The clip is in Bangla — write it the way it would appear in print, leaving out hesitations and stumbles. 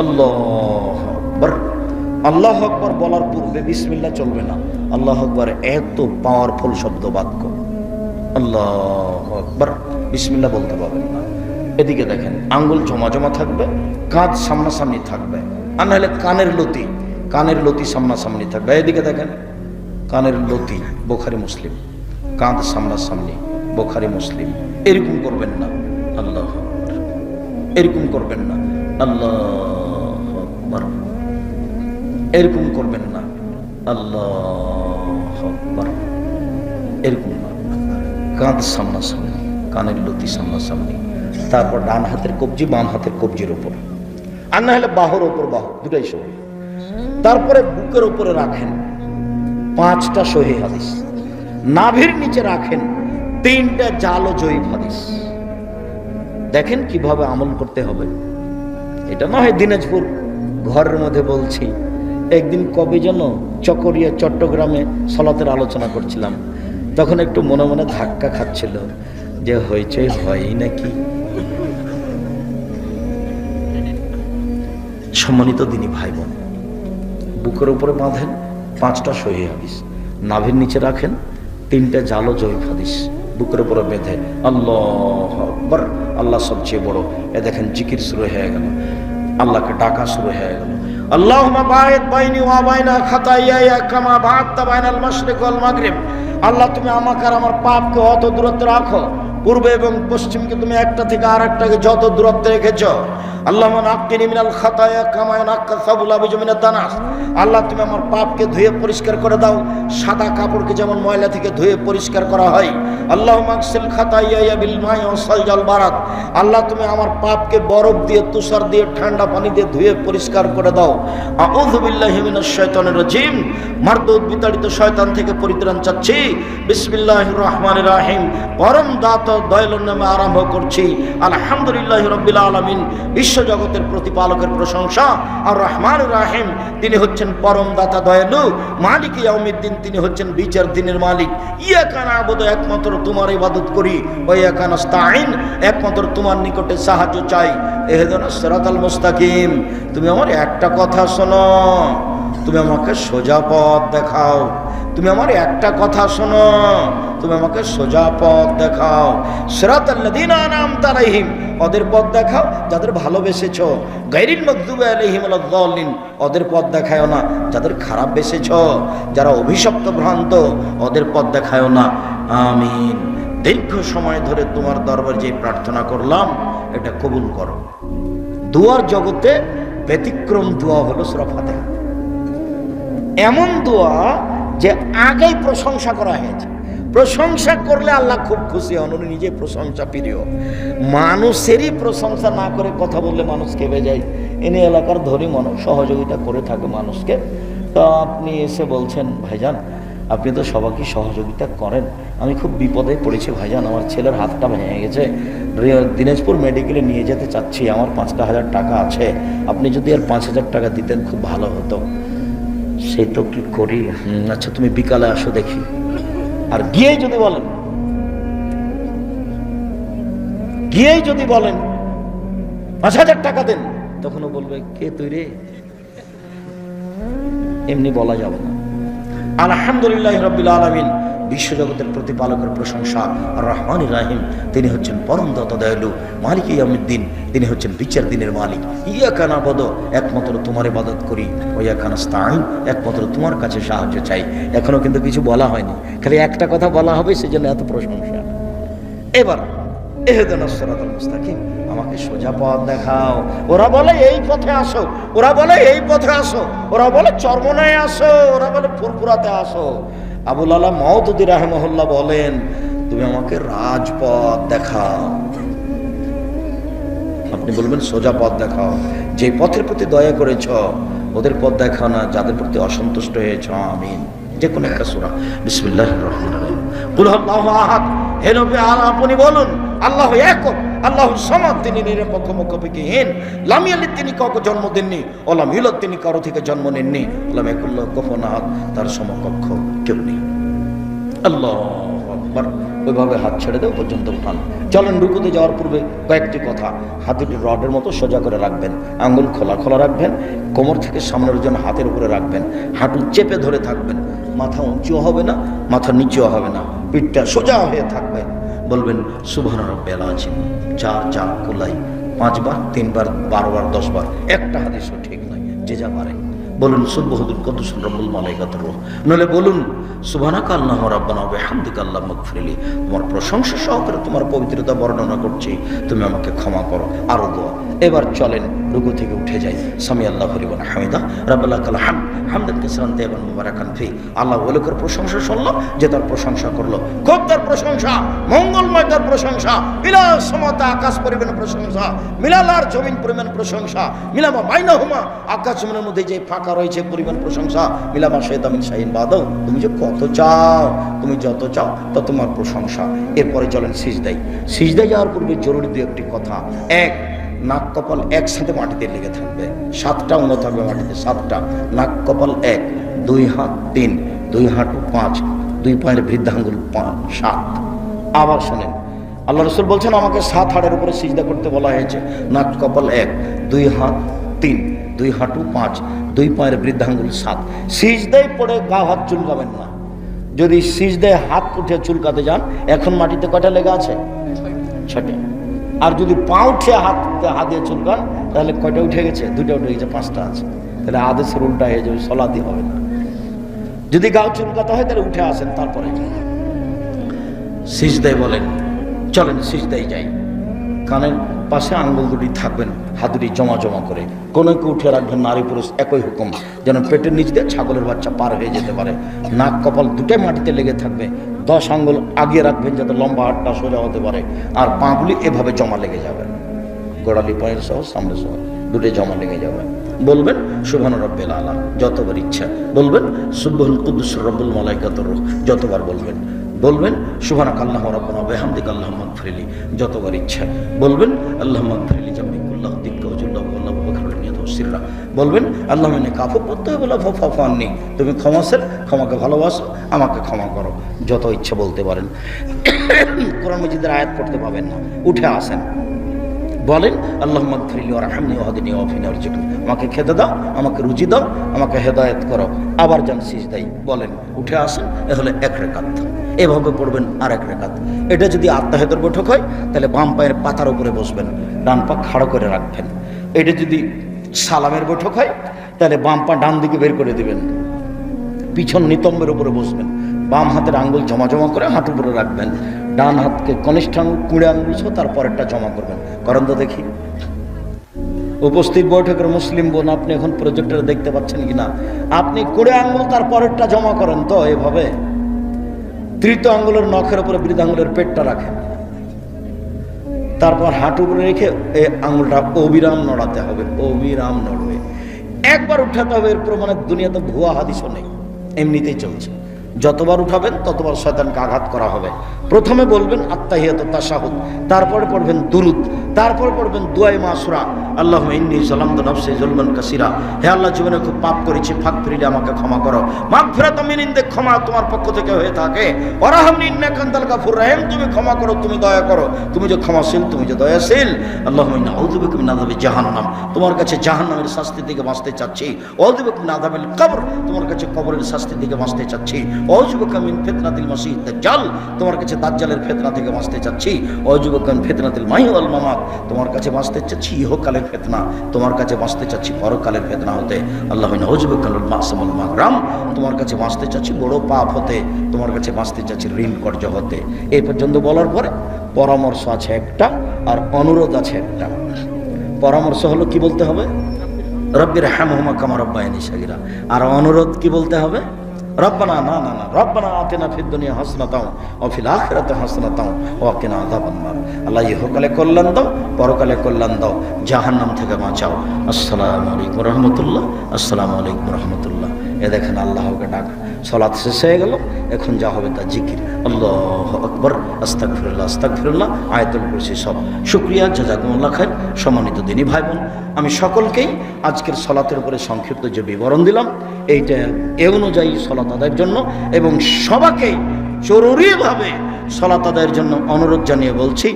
আল্লাহু আকবার। আল্লাহু আকবার বলার পূর্বে বিসমিল্লাহ চলবে না। আল্লাহু আকবার এত পাওয়ারফুল শব্দ বাক্য, আল্লাহু আকবার বিসমিল্লাহ বলতে পারবেন না। এদিকে দেখেন, আঙ্গুল জমা জমা থাকবে, কাঁধ সামনাসামনি থাকবে, আর নাহলে কানের লতি সামনাসামনি থাকবে। এদিকে দেখেন, কানের লতি বুখারী মুসলিম, কাঁধ সামনাসামনি বুখারী মুসলিম। এরকম করবেন না, আল্লাহু আকবার। এরকম করবেন না, আল্লাহু আকবার। এরকম করবেন না, আল্লাহু আকবার। এরকম না, কাঁধ সামনাসামনি, কানের লতি সামনাসামনি। তারপর ডান হাতের কবজি বাম হাতের কবজির উপর, আর না হলে বাহুর উপর বাহু, দুটাই সহি। তারপরে বুকের উপরে রাখেন 5টা সহিহ হাদিস, নাভির নিচে রাখেন 3টা জাল ও জয়ীফ হাদিস। দেখেন কিভাবে আমল করতে হবে। এটা না হয় দিনাজপুর ঘরের মধ্যে বলছি। একদিন কবে যেন চকরিয়া চট্টগ্রামে সালাতের আলোচনা করছিলাম, তখন একটু মনে মনে ধাক্কা খাচ্ছিল যে হইচই হয় নাকি। সম্মানিত দিনী ভাই বোন, বুকের উপরে বাঁধেন 5টা সহিহ হাদিস, নাভির নিচে রাখেন 3টা জাল ও জয়ীফ হাদিস, বুকের উপরে বেঁধে আল্লাহু আকবার, আল্লাহ সবচেয়ে বড়। এ দেখেন জিকির শুরু হয়ে গেল, আল্লাহকে ডাকা শুরু হয়ে গেল। আল্লাহুম্মা বা'id বাইনি ওয়া বাইনা খাতায়ায়া কামা বা'adta বাইনাল মাশরিক ওয়াল মাগরিব। আল্লাহ তুমি আমাকে আর আমার পাপকে অত দূরত্বে রাখো, পূর্বে এবং পশ্চিমকে তুমি একটা থেকে আরেকটাকে যত দূরত্বে রেখেছো। আল্লাহুম্মা নাক্কিনি মিনাল খাতায়া কামা ইয়ানাক্কা সাবুল আবিজু মিনাত দানাস। আল্লাহ তুমি আমার পাপকে ধুয়ে পরিষ্কার করে দাও, সাদা কাপড়কে যেমন ময়লা থেকে ধুয়ে পরিষ্কার করা হয়। আল্লাহুম্মা আগসিল খাতায়ায়া বিল মাই ওয়াস সালজাল বারাদ। আল্লাহ তুমি আমার পাপকে বরফ দিয়ে, তুষার দিয়ে, ঠান্ডা পানি দিয়ে ধুয়ে পরিষ্কার করে দাও। আউযু বিল্লাহি মিনাশ শাইতানির রাজিম। মারদুদ বিতাড়িত শয়তান থেকে পরিত্রাণ চাচ্ছি। বিসমিল্লাহির রহমানির রহিম। পরম দাতা দয়ালুর নামে আরম্ভ করছি। আলহামদুলিল্লাহি রাব্বিল আলামিন। বিশ্বজগতের প্রতিপালকের প্রশংসা। আর রহমানুর রহিম, তিনি হচ্ছেন পরম দাতা দয়ালু। মালিক ইয়াউমিদ্দিন, তিনি হচ্ছেন বিচার দিনের মালিক। ইয়াকা না'বুদু, একমাত্র তোমার ইবাদত করি। ওয়া ইয়াকা নাস্তাঈন, একমাত্র তোমার নিকটে সাহায্য চাই। ইহদিনাস সিরাতাল মুস্তাকিম। তুমি আমার একটা কথা শোনো, তুমি আমাকে সোজা পথ দেখাও। তুমি আমার একটা কথা শোনো, তুমি আমাকে সোজা পথ দেখাও। সিরাতাল্লাযীনা আন'আমতা আলাইহিম, ওদের পথ দেখাও যাদের ভালোবেসেছো। গায়রিল মাগদুবি আলাইহিম ওয়ালাদ-দাল্লিন, ওদের পথ দেখায়ও না যাদের খারাপ বেসেছো, যারা অভিশপ্ত ভ্রান্ত, ওদের পথ দেখায়ও না। আমিন। দীর্ঘ সময় ধরে তোমার দরবারে যে প্রার্থনা করলাম, এটা কবুল করো। দুয়ার জগতে ব্যতিক্রম দোয়া হলো সূরা ফাতিহা। এমন দোয়া যে আগেই প্রশংসা করা হয়েছে। প্রশংসা করলে আল্লাহ খুব খুশি হন, উনি নিজে প্রশংসা প্রিয়। মানুষেরই প্রশংসা না করে কথা বললে মানুষ কেঁপে যায়। এনে এলাকার ধনী মানুষ সহযোগিতা করে থাকে মানুষকে। তো আপনি এসে বলছেন, ভাইজান আপনি তো সবাইকে সহযোগিতা করেন, আমি খুব বিপদে পড়েছি ভাইজান, আমার ছেলের হাতটা ভেঙে গেছে, দিনাজপুর মেডিকেলে নিয়ে যেতে চাচ্ছি, আমার 5,000 টাকা আছে, আপনি যদি আর 5,000 টাকা দিতেন খুব ভালো হতো। সে তো কি করি, আচ্ছা তুমি বিকালে আসো দেখি। আর গিয়েই যদি বলেন 5,000 টাকা দেন, তখনও বলবে কে তুই রে, এমনি বলা যাবে না। আলহামদুলিল্লাহি রাব্বিল আলামিন। বিশ্বজগতের প্রতিপালকের প্রশংসা। আর রহমানির রহিম, তিনি হচ্ছেন পরম দাতা দয়ালু। মালিক ইয়াউমিদ্দিন, তিনি হচ্ছেন বিচার দিনের মালিক। ইয়াকা না'বুদু, একমাত্র তোমার ইবাদত করি। ওয়া ইয়াকা নাস্তাঈন, একমাত্র তোমার কাছে সাহায্য চাই। এখনো কিন্তু কিছু বলা হয়নি, খালি একটা কথা বলা হবে, সেজন্য এত প্রশংসা। এবার ইহদিনাস সিরাতাল মুস্তাকিম, আমাকে সোজা পথ দেখাও। ওরা বলে এই পথে আসো, ওরা বলে এই পথে আসো, ওরা বলে চরমনায় আসো, ওরা বলে ফুরফুরাতে আসো। আবুল আলা মাওদুদী রাহিমাহুল্লাহ বলেন, তুমি আমাকে রাজপথ দেখাও। আপনি বলবেন সোজা পথ দেখাও। যে পথের প্রতি দয়া করেছ ওদের পথ দেখাও না, যাদের প্রতি অসন্তুষ্ট হয়েছ। আমিন। যে কোনো একটা সূরা। বিসমিল্লাহির রহমানির রহিম। কুল হুয়াল্লাহু আহাদ। হে নবী, আপনি বলুন আল্লাহু একক, আল্লাহু সামাদ, তিনি নিরপেক্ষ মুখাপেক্ষীহীন। লাম ইয়ালিদ, তিনি কাউকে জন্ম দেননি। ওয়া লাম ইউলাদ, তিনি কারো থেকে জন্ম নেননি। লাম ইয়াকুল লাহু কুফুওয়ান আহাদ, তার সমকক্ষ কেউ নেই। আল্লাহু আকবার। ওইভাবে হাত ছেড়ে দেও পর্যন্ত উঠান। চলেন রুকুতে যাওয়ার পূর্বে কয়েকটি কথা। হাতুটি রডের মতো সোজা করে রাখবেন, আঙ্গুল খোলা খোলা রাখবেন, কোমর থেকে সামনের ওজন হাতের উপরে রাখবেন, হাঁটু চেপে ধরে থাকবেন, মাথা উঁচুও হবে না, মাথা নিচুও হবে না, পিঠটা সোজা হয়ে থাকবে। বলবেন সুবহান রাব্বিয়াল আযীম 4 যা কুলাই, 5 বার, 3 বার, 12 বার, 10 বার। একটা হাদিসও ঠিক নয়, যে যা পারে বলুন সুবহানাল কুদ্দুসুর রব্বুল মালাইকাতুর রূহ। নলে বলুন সুবহানাকা আল্লাহুম্মা রাব্বানা ওয়া বিহামদিকা আল্লাহুম্মা গফিরলি, তোমার প্রশংসা সহকারে তোমার পবিত্রতা বর্ণনা করছি, তুমি আমাকে ক্ষমা করো। আরো দোয়া। এবার চলেন রুকু থেকে উঠে যাই। সামি আল্লাহু লিমান হামিদা রাব্বানা লাকাল হামদ হামদান কাসীরান তাইয়িবান মুবারাকান ফি। আল্লাহ ওয়ালাকার প্রশংসা শুনলো, যে তার প্রশংসা করলো, খুব তার প্রশংসা, মঙ্গলময় তার প্রশংসা, মিলা সমতা আকাশ পরিমাণ প্রশংসা, মিলালার জমিন পরিমাণ প্রশংসা, মিলামা বাইনাহুমা আকাশ জমিনের মধ্যে যে ফাঁকা রয়েছে পরিমাণ প্রশংসা, মিলামা শাইতামিন শাইন বাদাও, তুমি যে কত চাও, তুমি যত চাও তত তোমার প্রশংসা। এরপরে চলেন সিজদায়। সিজদায় যাওয়ার পূর্বে জরুরি দু একটি কথা। এক, নাক কপাল একসাথে মাটিতে লেগে থাকবে, 7টা অঙ্গ থাকবে মাটিতে, 7টা। নাক কপাল 1, 2 হাত 3, 2 হাঁটু 5, 2 পায়ের বৃদ্ধাঙ্গুল 7। আবার শোনেন, আল্লাহ রাসূল বলছেন আমাকে 7 হাড়ের উপরে সিজদা করতে বলা হয়েছে। নাক কপাল 1, 2 হাত 3, 2 হাঁটু 5, 2 পায়ের বৃদ্ধাঙ্গুল 7। সিজদায় পড়ে গা হাত চুলকাবেন না। যদি সিজদায় হাত উঠে চুলকাতে যান, এখন মাটিতে কয়টা লেগে আছে? 6টা। আর যদি পা উঠে হাত দিয়ে চুলকান, তাহলে কয়টা উঠে গেছে? 2টা উঠে গেছে, 5টা আছে। তাহলে আদেশের উল্টা হয়ে যাবে, সলাতি হবে না। যদি গাও চুলকাতে হয় তাহলে উঠে আসেন, তারপরে সিজদায় বলেন। চলেন সিজদায় যাই। কানের পাশে আঙ্গুল দুটি থাকবেন, হাত দুটি জমা জমা করে, কোনোকে উঠে রাখবেন। নারী পুরুষ একই হুকুম, যেন পেটের নিচ দিয়ে ছাগলের বাচ্চা পার হয়ে যেতে পারে। নাক কপাল দুটোই মাটিতে লেগে থাকবে। 10 আঙ্গুল আগিয়ে রাখবেন যাতে লম্বা হাতটা সোজা হতে পারে। আর পাগুলি এভাবে জমা লেগে যাবে, গোড়ালি পায়ের সহ সামনে সহ দুটোই জমা লেগে যাবে। বলবেন সুবহান রাব্বিল আলা যতবার ইচ্ছা বলবেন, সুবহানাল কুদ্দুসুর রব্বুল মালাইকাতুর রূহ যতবার বলবেন। বলবেন সুবহানাকা আল্লাহুম্মা রাব্বানা ওয়া বিহামদিকা আল্লাহুম্মা গফিরলি যতবার ইচ্ছা বলবেন। আল্লাহুম্মা গফিরলি জামি কুল্লাহু দিক্কা ওয়া জুল্লাহু ওয়াল্লাহু আকবার নিয়াত ওয়া সিররা। বলবেন আল্লাহুম্মা ইন্নী কাফু বলা ফাফু আননি, তুমি ক্ষমাশীল, ক্ষমাকে ভালোবাসো, আমাকে ক্ষমা করো। যত ইচ্ছা বলতে পারেন। কোরআন মাজিদের আয়াত পড়তে পাবেন না, উঠে আসেন, বলেন আল্লাহুম্মা গফিরলি ওয়ারহামনি ওয়াহদিনি ওয়াফিনি ওয়ারজুকনি, আমাকে খেতে দাও, আমাকে রুজি দাও, আমাকে হেদায়েত করো। আবার যান সিজদায়, বলেন, উঠে আসেন। এ হলো 1 রাকাত। এভাবে পড়বেন আর 1 রাকাত। এটা যদি আত্মাহিয়াতের বৈঠক হয় তাহলে বাম পায়ের পাতার উপরে বসবেন, ডান পা খাড়া করে রাখবেন। এটা যদি সালামের বৈঠক হয় তাহলে বাম পা ডান দিকে বের করে দিবেন, পিছন নিতম্বের উপরে বসবেন, বাম হাতের আঙ্গুল জমা জমা করে হাঁটুর উপরে রাখবেন, ডান হাতকে কনিষ্ঠ আঙ্গুল 20 আঙ্গুল সহ তারপরেরটা জমা করবেন। করেন তো দেখি। উপস্থিত বৈঠকের মুসলিম বোন, আপনি এখন প্রজেক্টরে দেখতে পাচ্ছেন কিনা? আপনি 20 আঙ্গুল তারপরেরটা জমা করেন তো এভাবে। 3য় আঙ্গুলের নখের উপরে বৃদ্ধাঙ্গুলের পেটটা রাখেন, তারপর হাঁটু উপরে রেখে এই আঙ্গুলটা অবিরাম নড়াতে হবে, অবিরাম নড়বে। একবার উঠাতে হবে। এর প্রমাণে দুনিয়াতে ভুয়া হাদিসও নেই, এমনিতেই চলছে। যতবার উঠাবেন ততবার শয়তানকে আঘাত করা হবে। প্রথমে বলবেন আত্তাহিয়াত তাশাহুদ, তারপরে পড়বেন দুরুদ, তারপরে পড়বেন দুআয়ে মাসুরা, আল্লাহুম্মা ইন্নী যালামতু নাফসি যুলমান কাসীরা, হে আল্লাহ জীবনে খুব পাপ করেছি, ফাগফিরলি, আমাকে ক্ষমা করো। মাগফিরাতুম মিন ইনদিক, ক্ষমা তোমার পক্ষ থেকে হয়ে থাকে। ওয়ারহামনি ইন্নাকা আনতাল গাফুর রাহিম, তুমি ক্ষমা করো, তুমি দয়া করো, তুমি যে ক্ষমাশীল, তুমি যে দয়াশীল। আল্লাহুম্মা ইন্নী আউযু বিকা মিন আযাবি জাহান্নাম, তোমার কাছে জাহান্নামের শাস্তি থেকে বাঁচতে চাচ্ছি। ওয়াউযু বিকা মিন আযাবিল কবর, তোমার কাছে কবরের শাস্তি থেকে বাঁচতে চাচ্ছি। ওয়াউযু বিকা মিন ফিতনাতিল মাসিহিদ দাজ্জাল, তোমার কাছে দাজ্জালের ফিতনা থেকে বাঁচতে চাচ্ছি। ওয়াউযু বিকা মিন ফিতনাতিল মাহি ওয়াল মামাত, তোমার কাছে বাঁচতে চাচ্ছি ইহকালের ফিতনা, তোমার কাছে বাঁচতে চাচ্ছি পরকালের ফিতনা হতে। আল্লাহুম্মা নাউযু বিকা মিনাল মা'সি ওয়াল মাগরাম, তোমার কাছে বাঁচতে চাচ্ছি বড় পাপ হতে, তোমার কাছে বাঁচতে চাচ্ছি ঋণ কর্য হতে। এই পর্যন্ত বলার পরে পরামর্শ আছে একটা, আর অনুরোধ আছে একটা। পরামর্শ হলো কি বলতে হবে? রব্বির হামহুমা কামা রাব্বায়ানি সাগীরা। আর অনুরোধ কি বলতে হবে? রব্বানা না না না রব্বানা আতিনা ফিদ দুনিয়া হাসানাতাও ওয়া ফিল আখিরাতি হাসানাতাও ওয়া কিনা আযাবান নার। আল্লাহ ইহকালে কল্যাণ দাও, পরকালে কল্যাণ দাও, জাহান্নাম থেকে বাঁচাও। আসসালামু আলাইকুম রাহমাতুল্লাহ, আসসালামু আলাইকুম রাহমাতুল্লাহ। এ দেখেন আল্লাহকে ডাক, সালাত শেষ হয়ে গেল, এখন যা হবে তা জিকির। আল্লাহু আকবার, আস্তাগফিরুল্লাহ আস্তাগফিরুল্লাহ, আয়াতুল কুরসি সব। শুকরিয়া, জাযাকুমুল্লাহ খাইর। সম্মানিত দিনী ভাই বোন, আমি সকলকেই আজকের সালাতের উপরে সংক্ষিপ্ত যে বিবরণ দিলাম, এইটা এ অনুযায়ী সালাত আদায়ের জন্য এবং সবাইকে জরুরিভাবে সালাত আদায়ের জন্য অনুরোধ জানিয়ে বলছি।